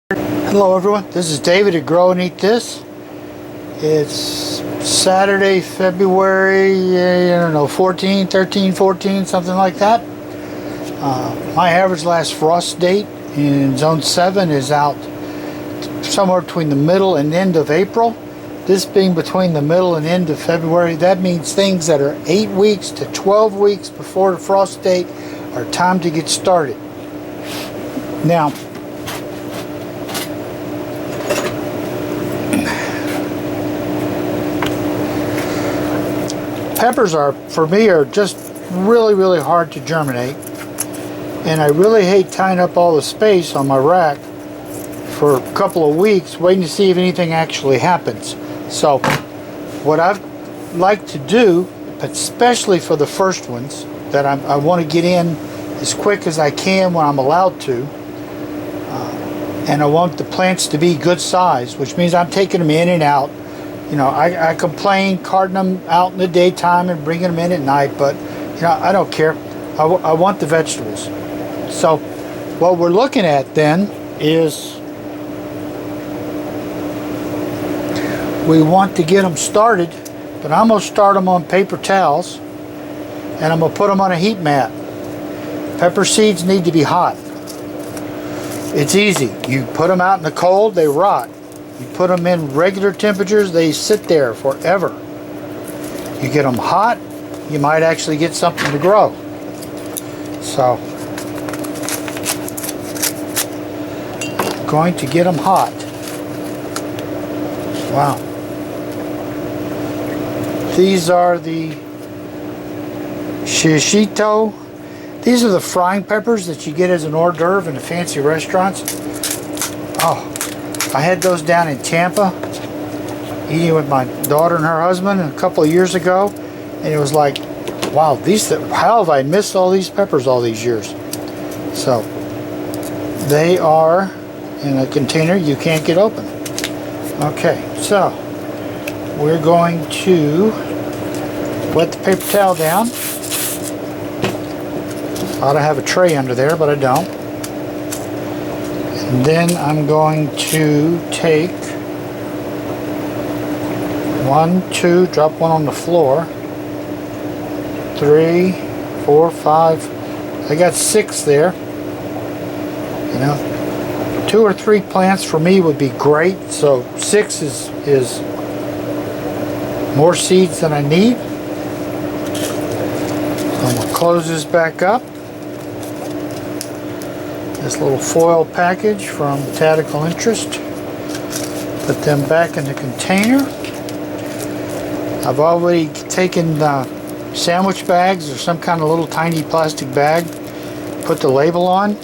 Hello everyone, this is David at Grow and Eat This. It's Saturday, February, I don't know, 14, 13, 14, something like that. My average last frost date in Zone 7 is out somewhere between the middle and end of April. This being between the middle and end of February, that means things that are 8 weeks to 12 weeks before the frost date are time to get started. Now, peppers for me are just really hard to germinate, and I really hate tying up all the space on my rack for a couple of weeks waiting to see if anything actually happens. So what I'd like to do, especially for the first ones that I want to get in as quick as I can when I'm allowed to, and I want the plants to be good size, which means I'm taking them in and out. You know, I complain carting them out in the daytime and bringing them in at night, but you know, I don't care. I want the vegetables. So what we're looking at then is we want to get them started, but I'm going to start them on paper towels and I'm going to put them on a heat mat. Pepper seeds need to be hot. It's easy. You put them out in the cold, they rot. You put them in regular temperatures, they sit there forever. You get them hot, you might actually get something to grow. So, going to get them hot. Wow. These are the shishito. These are the frying peppers that you get as an hors d'oeuvre in the fancy restaurants. Oh. I had those down in Tampa, eating with my daughter and her husband a couple of years ago, and it was like, wow, how have I missed all these peppers all these years? So they are in a container you can't get open. Okay, so we're going to wet the paper towel down. I ought to have a tray under there, but I don't. And then I'm going to take 1, 2, drop one on the floor, 3, 4, 5. I got 6 there. You know, 2 or 3 plants for me would be great. So 6 is more seeds than I need. I'm going to close this back up. This little foil package from Tactical Interest. Put them back in the container. I've already taken sandwich bags or some kind of little tiny plastic bag, put the label on,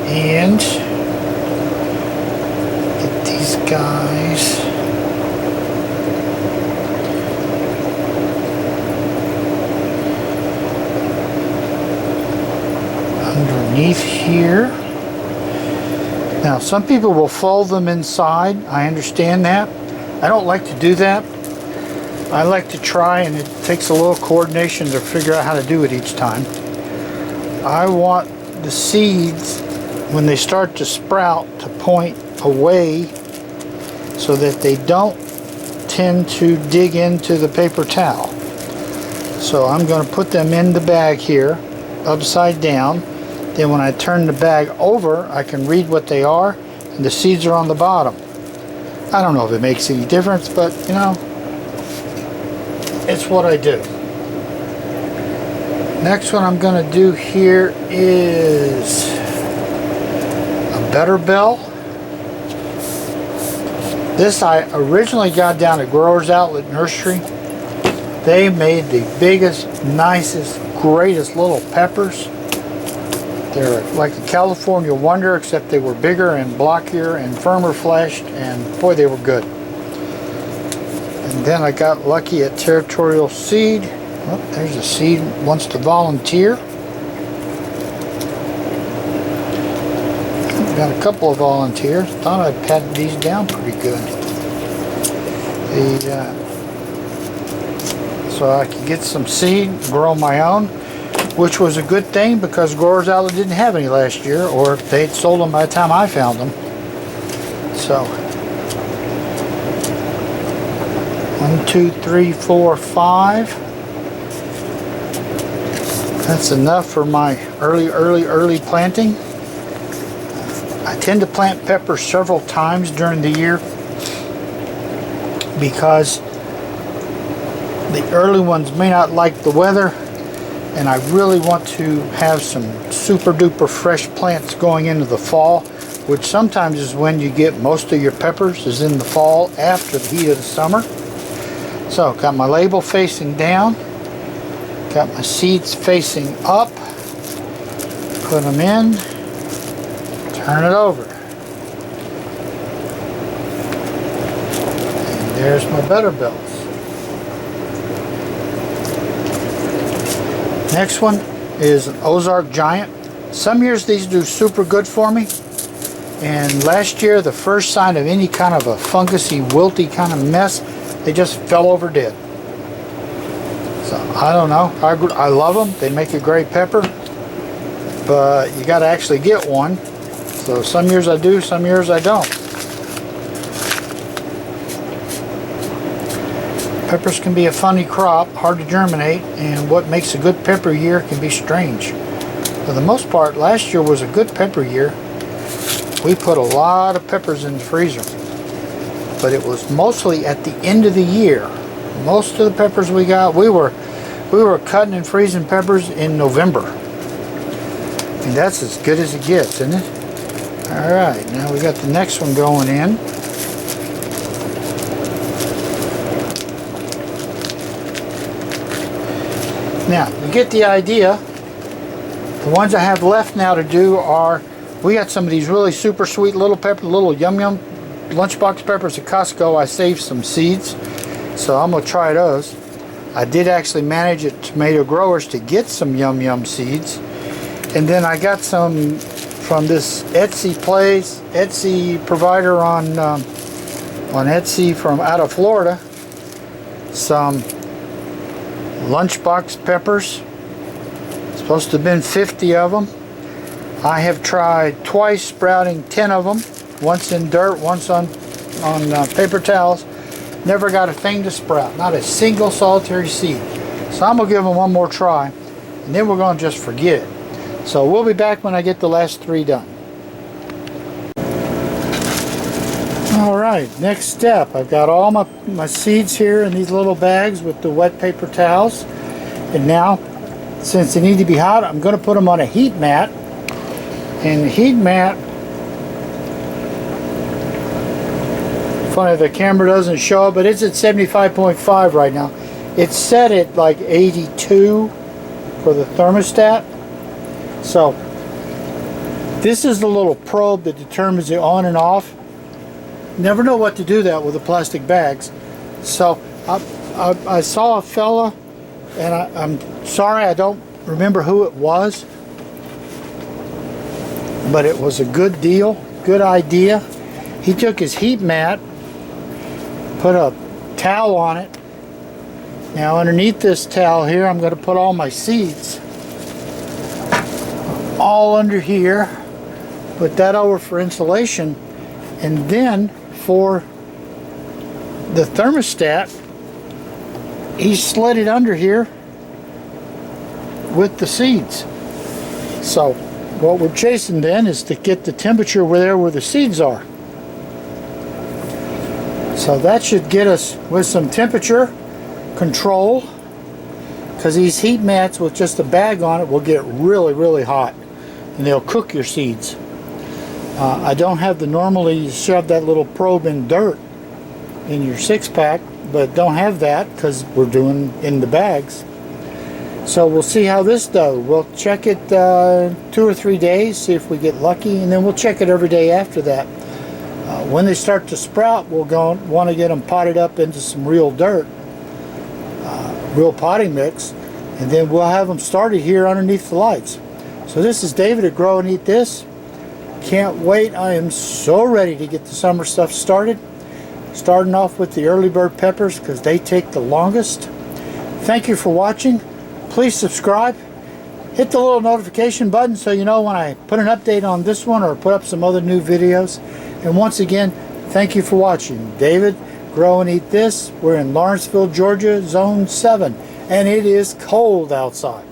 and get these guys underneath here. Now some people will fold them inside. I understand that. I don't like to do that. I like to try, and it takes a little coordination to figure out how to do it each time. I want the seeds, when they start to sprout, to point away so that they don't tend to dig into the paper towel. So I'm going to put them in the bag here, upside down. Then when I turn the bag over, I can read what they are, and the seeds are on the bottom. I don't know if it makes any difference, but you know, it's what I do. Next one I'm going to do here is a Better Bell. This I originally got down at Growers Outlet Nursery. They made the biggest, nicest, greatest little peppers. They're like a California Wonder, except they were bigger and blockier and firmer fleshed, and boy, they were good. And then I got lucky at Territorial Seed. Oh, there's a seed wants to volunteer. Got a couple of volunteers. Thought I'd pat these down pretty good. So I could get some seed, grow my own. which was a good thing because Growers Outlet didn't have any last year, or they'd sold them by the time I found them. So 1, 2, 3, 4, 5. That's enough for my early planting. I tend to plant peppers several times during the year because the early ones may not like the weather, and I really want to have some super duper fresh plants going into the fall, which sometimes is when you get most of your peppers, is in the fall after the heat of the summer. So got my label facing down, got my seeds facing up, put them in, turn it over. And there's my Butterbills. Next one is an Ozark Giant. Some years these do super good for me. And last year, the first sign of any kind of a fungusy, wilty kind of mess, they just fell over dead. So I don't know. I love them. They make a great pepper. But you got to actually get one. So some years I do, some years I don't. Peppers can be a funny crop, hard to germinate, and what makes a good pepper year can be strange. For the most part, last year was a good pepper year. We put a lot of peppers in the freezer, but it was mostly at the end of the year. Most of the peppers we got, we were cutting and freezing peppers in November. And that's as good as it gets, isn't it? All right, now we got the next one going in. Now, you get the idea. The ones I have left now to do are, we got some of these really super sweet little pepper, little yum yum lunchbox peppers at Costco. I saved some seeds, so I'm going to try those. I did actually manage at Tomato Growers to get some yum yum seeds. And then I got some from this Etsy provider on Etsy from out of Florida. Some lunchbox peppers. Supposed to have been 50 of them. I have tried twice sprouting 10 of them. Once in dirt, once on paper towels. Never got a thing to sprout. Not a single solitary seed. So I'm going to give them one more try. And then we're going to just forget it. So we'll be back when I get the last 3 done. Alright, next step. I've got all my seeds here in these little bags with the wet paper towels. And now, since they need to be hot, I'm going to put them on a heat mat. And the heat mat, funny the camera doesn't show it, but it's at 75.5 right now. It's set at like 82 for the thermostat. So this is the little probe that determines the on and off. Never know what to do that with the plastic bags. So I saw a fella, and I'm sorry I don't remember who it was, but it was a good deal, good idea. He took his heat mat, put a towel on it. Now underneath this towel here, I'm going to put all my seeds. All under here. Put that over for insulation. And then for the thermostat, he slid it under here with the seeds. So what we're chasing then is to get the temperature where the seeds are. So that should get us with some temperature control, because these heat mats with just a bag on it will get really, really hot and they'll cook your seeds. I don't have the normally shove that little probe in dirt in your 6-pack, but don't have that because we're doing in the bags. So we'll see how this does. We'll check it 2 or 3 days, see if we get lucky, and then we'll check it every day after that. When they start to sprout, we'll want to get them potted up into some real dirt, real potting mix, and then we'll have them started here underneath the lights. So this is David at Grow and Eat This. Can't wait. I am so ready to get the summer stuff started. Starting off with the early bird peppers because they take the longest. Thank you for watching. Please subscribe. hit the little notification button so you know when I put an update on this one or put up some other new videos. And once again, thank you for watching. David, Grow and Eat This. We're in Lawrenceville, Georgia, Zone 7, and it is cold outside.